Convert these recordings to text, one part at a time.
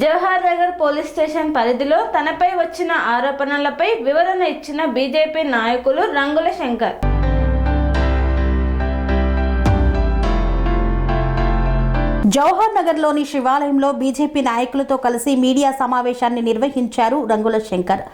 Jawahar Nagar police station పరిధిలో తనపై వచ్చిన ఆరోపణలపై వివరణ ఇచ్చిన బీజేపీ నాయకులు రంగుల శంకర్. జవహర్ నగర్లోని శివాలయంలో బీజేపీ నాయకులతో కలిసి మీడియా సమావేశాన్ని నిర్వహించారు రంగుల శంకర్.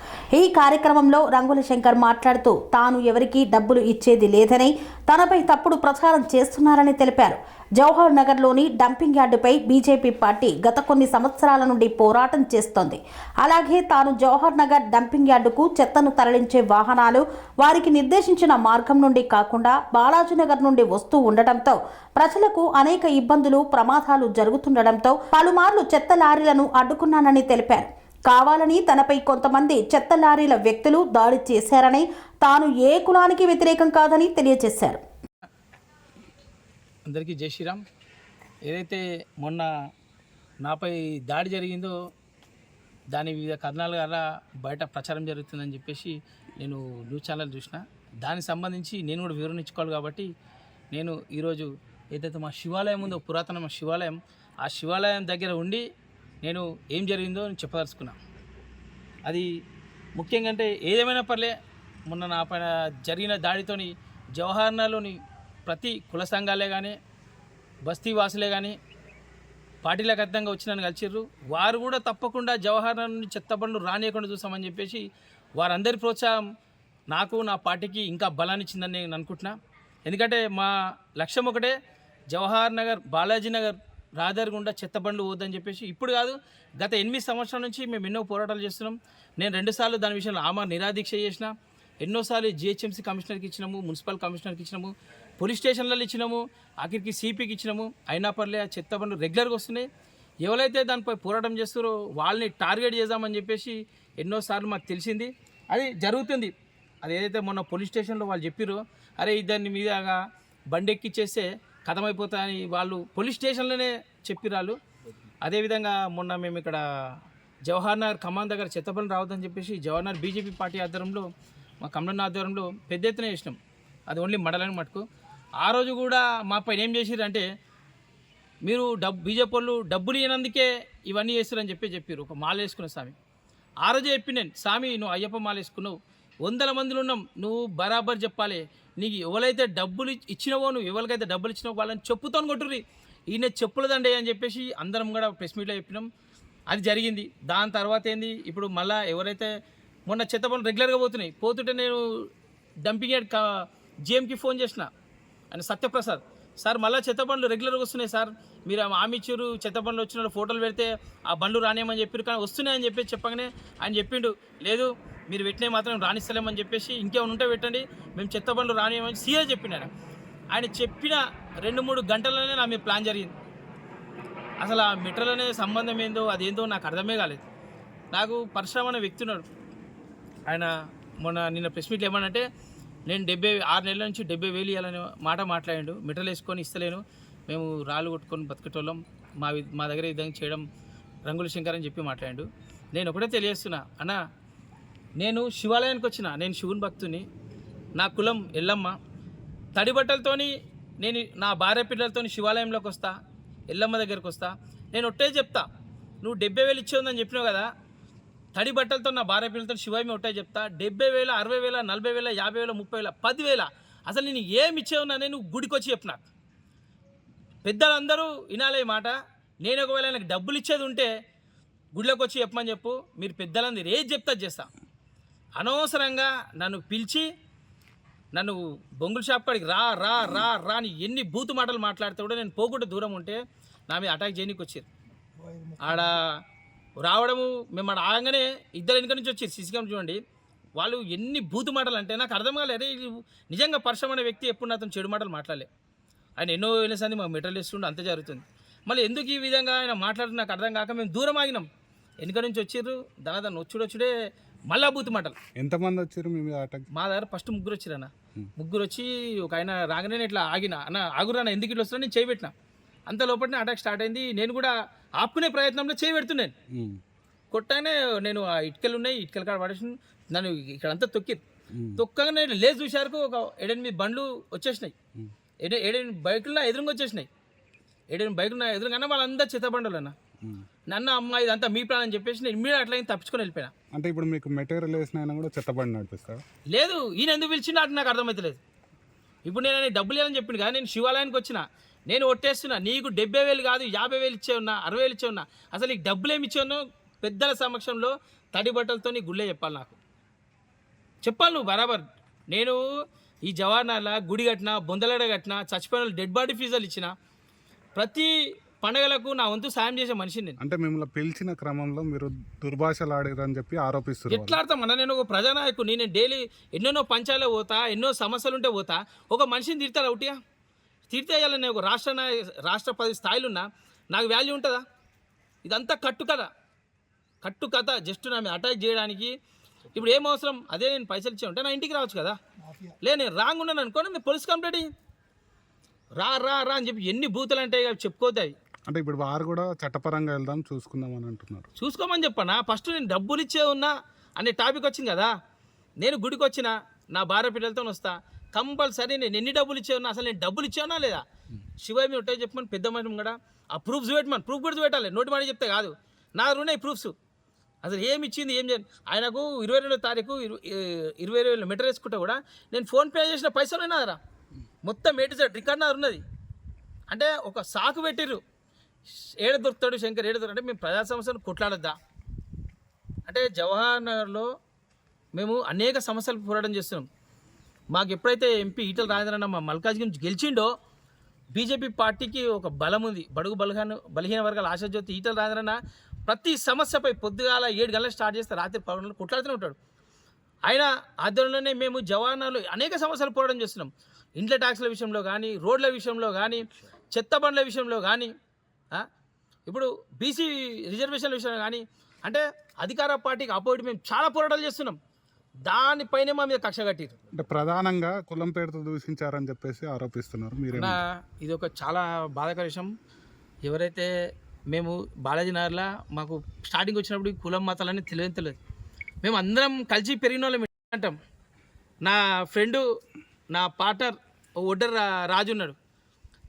ఈ కార్యక్రమంలో రంగుల శంకర్ మాట్లాడుతూ తాను ఎవరికీ డబ్బులు ఇచ్చేది లేదని, తనపై తప్పుడు ప్రచారం చేస్తున్నారని తెలిపారు. జవహర్ నగర్లోని డంపింగ్ యార్డుపై బీజేపీ పార్టీ గత కొన్ని సంవత్సరాల నుండి పోరాటం చేస్తోంది. అలాగే తాను జవహర్ నగర్ డంపింగ్ యార్డుకు చెత్తను తరలించే వాహనాలు వారికి నిర్దేశించిన మార్గం నుండి కాకుండా బాలాజీనగర్ నుండి వస్తూ ఉండటంతో ప్రజలకు అనేక ఇబ్బందులు, ప్రమాదాలు జరుగుతుండటంతో పలుమార్లు చెత్త లారీలను అడ్డుకున్నానని తెలిపారు. కావాలని తనపై కొంతమంది చెత్త లారీల వ్యక్తులు దాడి చేశారని, తాను ఏ కులానికి వ్యతిరేకం కాదని తెలియజేశారు. అందరికీ జై శ్రీరామ్. ఏదైతే మొన్న నాపై దాడి జరిగిందో దాని వివిధ కథనాల ద్వారా బయట ప్రచారం జరుగుతుందని చెప్పేసి నేను న్యూస్ ఛానల్ చూసిన. దానికి సంబంధించి నేను కూడా వివరణ ఇచ్చుకోవాలి కాబట్టి నేను ఈరోజు ఏదైతే మా శివాలయం ఉందో, పురాతన శివాలయం, ఆ శివాలయం దగ్గర ఉండి నేను ఏం జరిగిందో నేను చెప్పదలుచుకున్నా. అది ముఖ్యంగా అంటే ఏదేమైనా పర్లే, మొన్న నా పైన జరిగిన దాడితోని జవహర్నగర్లోని ప్రతి కుల సంఘాలే కానీ, బస్తీ వాసులే కానీ పార్టీలకు అర్థంగా వచ్చి నన్ను కలిసిర్రు. వారు కూడా తప్పకుండా జవహర్నగర్ నుండి చెత్త బండ్లు రానియకుండా చూసామని చెప్పేసి వారందరి ప్రోత్సాహం నాకు, నా పార్టీకి ఇంకా బలాన్ని ఇచ్చిందని నేను అనుకుంటున్నా. ఎందుకంటే మా లక్ష్యం ఒకటే, జవహర్ నగర్, బాలాజీ నగర్ రహదారి గుండా చెత్త బండ్లు పోద్దని చెప్పేసి. ఇప్పుడు కాదు, గత 8 సంవత్సరాల నుంచి మేము ఎన్నో పోరాటాలు చేస్తున్నాం. నేను 2 సార్లు దాని విషయంలో నిరాదీక్ష చేసిన, ఎన్నోసార్లు జిహెచ్ఎంసీ కమిషనర్కి ఇచ్చినాము, మున్సిపల్ కమిషనర్కి ఇచ్చినాము, పోలీస్ స్టేషన్లలో ఇచ్చినాము, ఆఖరికి సిపికి ఇచ్చినాము. అయినా పర్లే ఆ చెత్త బండ్లు రెగ్యులర్గా వస్తున్నాయి. ఎవరైతే దానిపై పోరాటం చేస్తారో వాళ్ళని టార్గెట్ చేద్దామని చెప్పేసి ఎన్నోసార్లు మాకు తెలిసింది. అది జరుగుతుంది. అది ఏదైతే మొన్న పోలీస్ స్టేషన్లో వాళ్ళు చెప్పారో, అరే దాన్ని మీదగా బండి ఎక్కిచ్చేస్తే కథమైపోతాయని వాళ్ళు పోలీస్ స్టేషన్లోనే చెప్పిరాళ్ళు. అదేవిధంగా మొన్న మేము ఇక్కడ జవహర్ నగర్ కమాన్ దగ్గర చెత్త బండ్లు రావద్దని చెప్పేసి జవహర్ నగర్ బీజేపీ పార్టీ ఆధ్వర్యంలో, మా కమలన్న ఆధ్వర్యంలో పెద్ద ఎత్తున చేసినాం. అది ఓన్లీ మండలానికి మటుకు. ఆ రోజు కూడా మా పైన ఏం చేసిరంటే, మీరు బీజేపీ వాళ్ళు డబ్బులు ఇవ్వనందుకే ఇవన్నీ చేస్తారని చెప్పారు. ఒక మాల వేసుకున్న స్వామి ఆ రోజే చెప్పి నేను, స్వామి నువ్వు అయ్యప్ప మాల వేసుకున్నావు, 100 మందిలో ఉన్నాం, నువ్వు బరాబర్ చెప్పాలి, నీకు ఎవరైతే డబ్బులు ఇచ్చినవో, నువ్వు ఎవరికైతే డబ్బులు ఇచ్చినావో వాళ్ళని చెప్పుతో కొట్టుర్రి, ఈయన చెప్పులదండి అని చెప్పేసి అందరం కూడా ప్రెస్ మీట్లో చెప్పినాం. అది జరిగింది. దాని తర్వాత ఏంది, ఇప్పుడు మళ్ళీ ఎవరైతే మొన్న చెత్త బండ్లు రెగ్యులర్గా పోతుంటే నేను డంపింగ్ యార్డ్ జిఎంకి ఫోన్ చేసిన, ఆయన సత్యప్రసాద్ సార్, మళ్ళీ చెత్త బండ్లు రెగ్యులర్గా వస్తున్నాయి సార్, మీరు హామీ ఇచ్చారు చెత్త బండ్లు వచ్చిన ఫోటోలు పెడితే ఆ బండ్లు రానియమని చెప్పారు, కానీ వస్తున్నాయని చెప్పేసి చెప్పగానే ఆయన చెప్పిండు, లేదు మీరు పెట్టినవి మాత్రం రాణిస్తలేమని చెప్పేసి, ఇంకేమైనా ఉంటే పెట్టండి, మేము చెత్త బండ్లు రానియమని సీరియస్ చెప్పిండు. ఆయన చెప్పిన 2-3 గంటలనే నా మీద ప్లాన్ జరిగింది. అసలు ఆ మెట్రోలు అనే సంబంధం ఏందో అదేందో నాకు అర్థమే కాలేదు. నాకు పరశురామ్ అనే వ్యక్తి ఉన్నాడు. ఆయన నిన్న ప్రెస్ మీట్లో ఏమనంటే, నేను 6 నెలల నుంచి 70,000 ఇవ్వాలనే మాట మాట్లాడాడు. మెట్రోలు వేసుకొని ఇస్తలేను, మేము రాళ్ళు కొట్టుకొని బతికేటోళ్ళం, మా దగ్గర విధంగా చేయడం రంగుల శంకర్ అని చెప్పి మాట్లాడాడు. నేను ఒకటే తెలియజేస్తున్నా అన్న, నేను శివాలయానికి వచ్చిన, నేను శివుని భక్తుని, నా కులం ఎల్లమ్మ. తడి బట్టలతోని నేను నా భార్య పిల్లలతో శివాలయంలోకి వస్తా, ఎల్లమ్మ దగ్గరికి వస్తా. నేను ఒట్టే చెప్తా, నువ్వు 70,000 ఇచ్చేందని చెప్పినావు కదా, తడి బట్టలతో నా భార్య పిల్లలతో శివాయి ఒట్టే చెప్తా, 70,000, 60,000, 40,000, 50,000, 30,000, 10,000 అసలు నేను ఏమి ఇచ్చేవున్నా నేను గుడికి వచ్చి చెప్పినా. పెద్దలందరూ వినాలే మాట. నేను ఒకవేళ నాకు డబ్బులు ఇచ్చేది ఉంటే గుడిలోకి వచ్చి చెప్పమని చెప్పు, మీరు పెద్దలందరూ ఏది చెప్తా చేస్తా. అనవసరంగా నన్ను పిలిచి నన్ను బొంగుల షాప్ కాడికి రా రా రా రా అని ఎన్ని బూతు మాటలు మాట్లాడితే కూడా నేను పోకుండా దూరం ఉంటే నా మీద అటాక్ చేయడానికి వచ్చారు. ఆడ రావడము మేము ఆడ ఆగగానే ఇద్దరు వెనుక నుంచి వచ్చారు. సీసీ కెమెరా చూడండి, వాళ్ళు ఎన్ని బూతు మాటలు అంటే నాకు అర్థం కాలేదు. అరే నిజంగా పరశురామ్ అనే వ్యక్తి ఎప్పుడు నాతో చెడు మాటలు మాట్లాడలే. ఆయన ఎన్నో వెళ్ళేసరికి మాకు మెటల్ ఇస్తుండే అంత జరుగుతుంది. మళ్ళీ ఎందుకు ఈ విధంగా ఆయన మాట్లాడుతూ నాకు అర్థం కాక మేము దూరం ఆగినాం. వెనుక నుంచి వచ్చారు, దాని వచ్చుడే మళ్ళా బూతు మాటలు. ఎంతమంది వచ్చారు మా దగ్గర ఫస్ట్ 3 వచ్చారన్న. 3 వచ్చి ఒక ఆయన రాగానే ఇట్లా ఆగిన, అన్న ఆగురా ఎందుకు ఇట్లా వస్తున్నా, నేను చేయబెట్టిన. అంత లోపలనే అటాక్ స్టార్ట్ అయింది. నేను కూడా ఆపుకునే ప్రయత్నంలో చేయబెడుతున్నాను. కొట్టానే నేను ఆ ఇటుకలు ఉన్నాయి, ఇటుకల కాడ పడేసి నన్ను ఇక్కడంతా తొక్కగానే లేచి చూశారు ఒక 7-8 బండ్లు వచ్చేసినాయి. 7-8 బైకులు ఎదురుగా వచ్చేసినాయి. 7-8 బైకులు ఎదురుగానే వాళ్ళందరూ చెత్త బండ్లు అన్న. నన్ను అమ్మ ఇదంతా మీ ప్లాన్ అని చెప్పేసి నేను ఇమ్మీడియట్ అట్లా తప్పించుకొని వెళ్ళిపోయినా. అంటే ఇప్పుడు మీకు మెటీరియల్ వేసిన అయినా కూడా చెత్తబండి నడిపిస్తారా? లేదు, ఈయన ఎందుకు పిలిచిండు అటు నాకు అర్థమవుతలేదు. ఇప్పుడు నేను ఆయన డబ్బులు ఇవ్వాలని చెప్పిండు కదా, నేను శివాలయానికి వచ్చిన, నేను ఒట్టేస్తున్నా, నీకు 70,000 కాదు 50,000 ఇచ్చే ఉన్నా, 60,000 ఇచ్చే ఉన్నా, అసలు నీకు డబ్బులు ఏమి ఇచ్చే ఉన్నావు పెద్దల సమక్షంలో తడి బట్టలతో నీ గుళ్ళే చెప్పాలి, నాకు చెప్పాలి నువ్వు బరాబర్. నేను ఈ జవాహర్లాల్ గుడి కట్టిన, బొందలడ కట్టిన, చచ్చిపోయిన డెడ్ బాడీ ఫీజులు ఇచ్చిన, ప్రతి పండుగలకు నా వంతు సాయం చేసే మనిషిని నేను. అంటే మిమ్మల్ని పిలిచిన క్రమంలో మీరు దుర్భాషలు ఆడారని చెప్పి ఆరోపిస్తున్నారు. ఎట్లా ఆడతామన్నా, నేను ఒక ప్రజానాయకుని, నేను డైలీ ఎన్నెన్నో పంచాయలో పోతా, ఎన్నో సమస్యలు ఉంటే పోతా, ఒక మనిషిని తిడతారు ఒకటిగా తిడితే అయ్యాలి. నేను ఒక రాష్ట్రపతి స్థాయిలో ఉన్నా, నాకు వాల్యూ ఉంటుందా? ఇదంతా కట్టు కథ జస్ట్ నా మీద అటాక్ చేయడానికి. ఇప్పుడు ఏం అవసరం? అదే నేను పైసలు ఇచ్చే ఉంటే నా ఇంటికి రావచ్చు కదా. నేను రాంగ్ ఉన్నాను అనుకోండి, నేను పోలీస్ కంప్లైంట్ రా అని చెప్పి ఎన్ని బూతులు అంటే చెప్పుకోతాయి. అంటే ఇప్పుడు వారు కూడా చట్టపరంగా వెళ్దాం చూసుకుందాం అని అంటున్నారు. చూసుకోమని చెప్పనా? ఫస్ట్ నేను డబ్బులు ఇచ్చే ఉన్నా అనే టాపిక్ వచ్చింది కదా. నేను గుడికి వచ్చిన నా భార్య పిల్లలతో వస్తా, కంపల్సరీ నేను ఎన్ని డబ్బులు ఇచ్చే ఉన్నా, అసలు నేను డబ్బులు ఇచ్చానా లేదా, శివయ్య మీ ఉంటాయి చెప్పమని పెద్ద మనిషి కూడా ఆ ప్రూఫ్స్ పెట్టమని, ప్రూఫ్ కూడా పెట్టాలి, నోటి మాట చెప్తే కాదు, నా ఉన్నాయి ప్రూఫ్స్. అసలు ఏమి ఇచ్చింది ఏం చేయండి. ఆయనకు 22వ తారీఖు 20,000 మీటర్ వేసుకుంటే కూడా నేను ఫోన్పే చేసిన పైసలు అయినారా మొత్తం రికార్డ్ నా ఉన్నది. అంటే ఒక సాకు పెట్టిర్రు, ఏడ దొరుకుతాడు శంకర్, ఏడ దొరుకుతాడు అంటే మేము ప్రజా సమస్యలు కొట్లాడద్దా అంటే. జవహర్ నగర్లో మేము అనేక సమస్యలు పోరాటం చేస్తున్నాం. మాకు ఎప్పుడైతే ఎంపీ ఈటల రాజేంద్రన్న మా మల్కాజ్ గురించి గెలిచిండో, బీజేపీ పార్టీకి ఒక బలం ఉంది. బడుగు బలహీన వర్గాల ఆశాజ్యోతి ఈటల రాజేంద్రన్న ప్రతి సమస్యపై పొద్దుగాల 7 గంటలకు స్టార్ట్ చేస్తే రాత్రి 11 గంటలకు కొట్లాడుతూనే ఉంటాడు. ఆయన ఆధ్వర్యంలోనే మేము జవహర్ నగర్లో అనేక సమస్యలు పోరాటం చేస్తున్నాం. ఇండ్ల ట్యాక్స్ల విషయంలో కానీ, రోడ్ల విషయంలో కానీ, చెత్త బండ్ల విషయంలో కానీ, ఇప్పుడు బీసీ రిజర్వేషన్ల విషయంలో కానీ, అంటే అధికార పార్టీకి అపోజిట్ మేము చాలా పోరాటాలు చేస్తున్నాం. దానిపైనే మా మీద కక్ష కట్టిరు. అంటే ప్రధానంగా కులం పేరుతో దూషించారని చెప్పేసి ఆరోపిస్తున్నారు. మీరు ఇది ఒక చాలా బాధాకర విషయం. ఎవరైతే మేము బాలాజీ నగర్లో మాకు స్టార్టింగ్ వచ్చినప్పుడు ఈ కులం మతాలని తెలియదు. మేము అందరం కలిసి పెరిగిన వాళ్ళం అంటాం. నా ఫ్రెండు, నా పార్ట్నర్ ఒడ్డర్ రాజు ఉన్నాడు,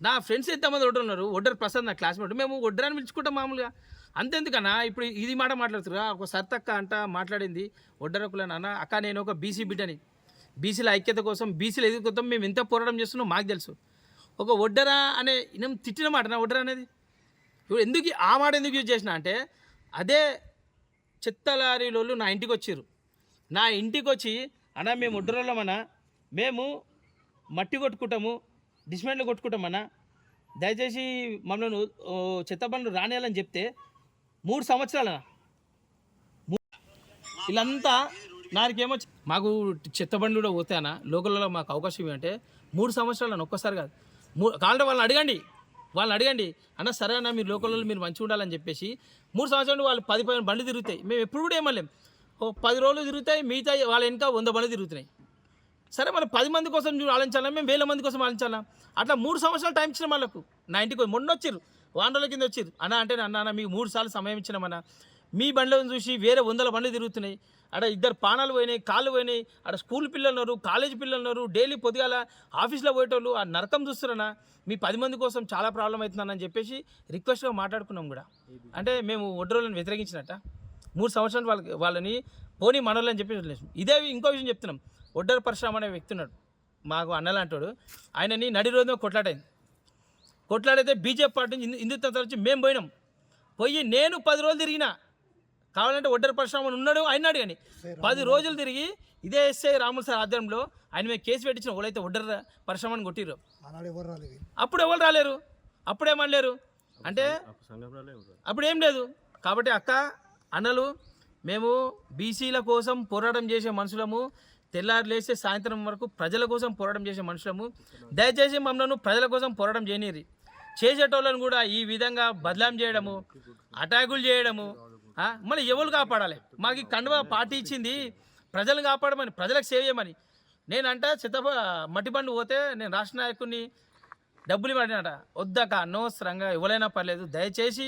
నా ఫ్రెండ్స్ ఎంతమంది ఒడ్డర్ ఉన్నారు, ఒడ్డర్ ప్రసాద్ నా క్లాస్మేట్, మేము ఒడ్డర్ అని పిలుచుకుంటాం మామూలుగా. అంతెందుకన్నా ఇప్పుడు ఇది మాట మాట్లాడుతున్నా, ఒక సర్తక్క అంట మాట్లాడింది ఒడ్డరకులని అన్న, అక్క నేను ఒక బీసీ బిడ్డని, బీసీల ఐక్యత కోసం, బీసీల ఎదుగుతాం, మేము ఎంత పోరాటం చేస్తున్నాం మాకు తెలుసు. ఒక ఒడ్డరా అనే నేను తిట్టిన మాట నా ఒడ్డర అనేది. ఇప్పుడు ఎందుకు ఆ మాట ఎందుకు యూజ్ చేసిన అంటే, అదే చెత్త లారీలోళ్ళు నా ఇంటికి వచ్చారు. నా ఇంటికి వచ్చి అన్న మేము ఒడ్డరోళ్ళమన్నా, మేము మట్టి కొట్టుకుంటాము, డిస్మెంట్లు కొట్టుకుంటామన్నా, దయచేసి మమ్మల్ని చెత్త బండ్లు రానియాలని చెప్తే 3 సంవత్సరాల వీళ్ళంతా నాకేమో మాకు చెత్త బండ్లు కూడా పోతానా లోకల్లో మాకు అవకాశం ఏమంటే 3 సంవత్సరాలను ఒక్కసారి కాదు, కావాలంటే వాళ్ళని అడగండి అన్న సరే అన్న మీరు లోకల్లో మీరు మంచిగా ఉండాలని చెప్పేసి 3 సంవత్సరాలు వాళ్ళు 10 బండ్లు తిరుగుతాయి. మేము ఎప్పుడు కూడా ఏమలేం, 10 రోజులు తిరుగుతాయి, మిగతా వాళ్ళ వెనక 100 బండ్లు తిరుగుతున్నాయి. సరే మనం 10 మంది కోసం ఆలోచించాలా, మేము 1000 మంది కోసం ఆలోచించాలా? అట్లా 3 సంవత్సరాలు టైం ఇచ్చిన వాళ్ళకు. నా ఇంటికి మొన్న వచ్చారు, వాండల కింద వచ్చారు అన్న, అంటే అన్న మీకు 3 సార్లు సమయం ఇచ్చినామన్నా, మీ బండ్లను చూసి వేరే 100 బండ్లు తిరుగుతున్నాయి, అక్కడ 2 పానాలు పోయినాయి, కాళ్ళు పోయినాయి, అక్కడ స్కూల్ పిల్లలు ఉన్నారు, కాలేజీ పిల్లలు ఉన్నారు, డైలీ పొద్దుగాల ఆఫీస్లో పోయేటోళ్ళు ఆ నరకం చూస్తున్నారన్నా, మీ 10 మంది కోసం చాలా ప్రాబ్లం అవుతుందని చెప్పేసి రిక్వెస్ట్గా మాట్లాడుకున్నాం కూడా. అంటే మేము ఒడ్రోళ్ళని వ్యతిరేకించినట్ట 3 సంవత్సరాలు వాళ్ళని పోనీ మనోళ్ళని చెప్పి. ఇదే ఇంకో విషయం చెప్తున్నాం, ఒడ్డర పరశురామ అనే వ్యక్తి ఉన్నాడు, మాకు అన్నలాంటాడు, ఆయనని నడి రోజున కొట్లాడైతే బీజేపీ పార్టీ నుంచి హిందుత్వం తరచి మేము పోయి నేను 10 రోజులు తిరిగినా, కావాలంటే ఒడ్డర పరశురామ ఉన్నాడు ఆయన కానీ 10 రోజులు తిరిగి ఇదే ఎస్ఐ రాములు సార్ ఆధ్వర్యంలో ఆయన మీద కేసు పెట్టించిన వాళ్ళైతే ఒడ్డర పరశురామని కొట్టిర్రు. అప్పుడు ఎవరు రాలేరు, అప్పుడేమనలేరు అంటే అప్పుడు ఏం లేదు. కాబట్టి అక్క అన్నలు మేము బీసీల కోసం పోరాటం చేసే మనుషులము, తెల్లారు లేస్తే సాయంత్రం వరకు ప్రజల కోసం పోరాటం చేసే మనుషులము. దయచేసి మమ్మల్ని ప్రజల కోసం పోరాటం చేయనిరి. చేసేటోళ్ళని కూడా ఈ విధంగా బదలాం చేయడము, అటాకులు చేయడము, మళ్ళీ ఎవరు కాపాడాలి? మాకు ఈ కండువా పార్టీ ఇచ్చింది ప్రజలను కాపాడమని, ప్రజలకు సేవ్ చేయమని. నేనంట మట్టి బండ్లు పోతే నేను రాష్ట్ర నాయకుడిని డబ్బులు ఇవ్వడినట, వద్దాక అనవసరంగా ఎవరైనా పర్లేదు, దయచేసి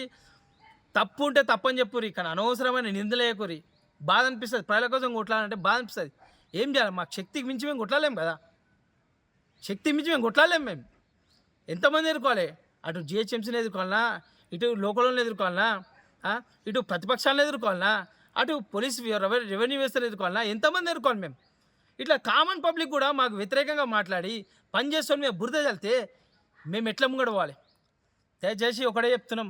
తప్పు ఉంటే తప్పని చెప్పుర్రి, కానీ అనవసరమైన నిందలేయకుర్రి. బాధ అనిపిస్తుంది, ప్రజల కోసం కొట్లాలంటే బాధ అనిపిస్తుంది. ఏం చేయాలి? మాకు శక్తికి మించి మేము కొట్లాలేం కదా, శక్తికి మించి మేము కొట్లాలేం. మేము ఎంతమంది ఎదుర్కోవాలి? అటు జిహెచ్ఎంసీని ఎదుర్కోవాలన్నా, ఇటు లోకల్ని ఎదుర్కోవాలన్నా, ఇటు ప్రతిపక్షాలను ఎదుర్కోవాలన్నా, అటు పోలీస్ రెవెన్యూ వ్యవస్థను ఎదుర్కోవాలన్నా, ఎంతమంది ఎదుర్కోవాలి మేము? ఇట్లా కామన్ పబ్లిక్ కూడా మాకు వ్యతిరేకంగా మాట్లాడి పనిచేసుకొని మేము బురద చల్లితే మేము ఎట్లా ముంగడవాలి? దయచేసి ఒకటే చెప్తున్నాం,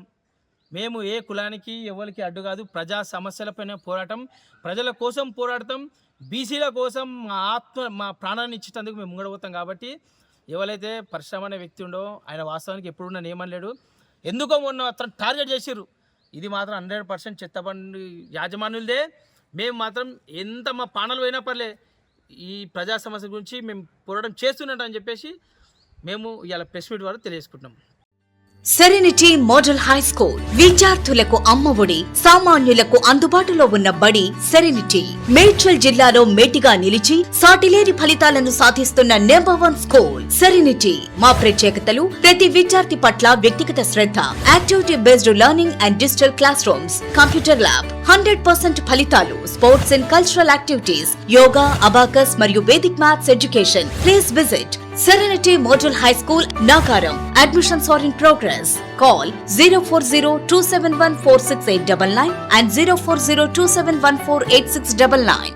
మేము ఏ కులానికి ఎవరికి అడ్డు కాదు. ప్రజా సమస్యలపైన పోరాటం, ప్రజల కోసం పోరాడతాం, బీసీల కోసం మా ప్రాణాన్ని ఇచ్చేటందుకు మేము ముంగడబోతాం. కాబట్టి ఎవరైతే పరిశ్రమ అనే వ్యక్తి ఉండో ఆయన వాస్తవానికి ఎప్పుడు నన్ను ఏమనలేడు. ఎందుకో మొన్న అతను టార్గెట్ చేసిర్రు. ఇది మాత్రం 100% చెత్తబండి యాజమాన్యులదే. మేము మాత్రం ఎంత మా ప్రాణాలు పోయినా పర్లే ఈ ప్రజా సమస్య గురించి మేము పోరాటం చేస్తున్నట్టు అని చెప్పేసి మేము ఇవాళ ప్రెస్ మీట్ ద్వారా తెలియజేసుకుంటున్నాం. సెరెనిటీ మోడల్ హై స్కూల్ విద్యార్థులకు అమ్మఒడి, సామాన్యులకు అందుబాటులో ఉన్న బడి సెరెనిటీ. మేడ్చల్ జిల్లాలో మేటిగా నిలిచి సాటిలేని ఫలితాలను సాధిస్తున్న #1 స్కూల్ సెరెనిటీ. మా ప్రత్యేకతలు ప్రతి విద్యార్థి పట్ల వ్యక్తిగత శ్రద్ధ, activity based learning and digital classrooms, computer lab, 100% ఫలితాలు, sports and cultural activities, yoga, abacus మరియు Vedic maths education. Please visit Serenity Model High School, Nagaram. Admissions are in progress. Call 040-271-46899 and 040-271-48699.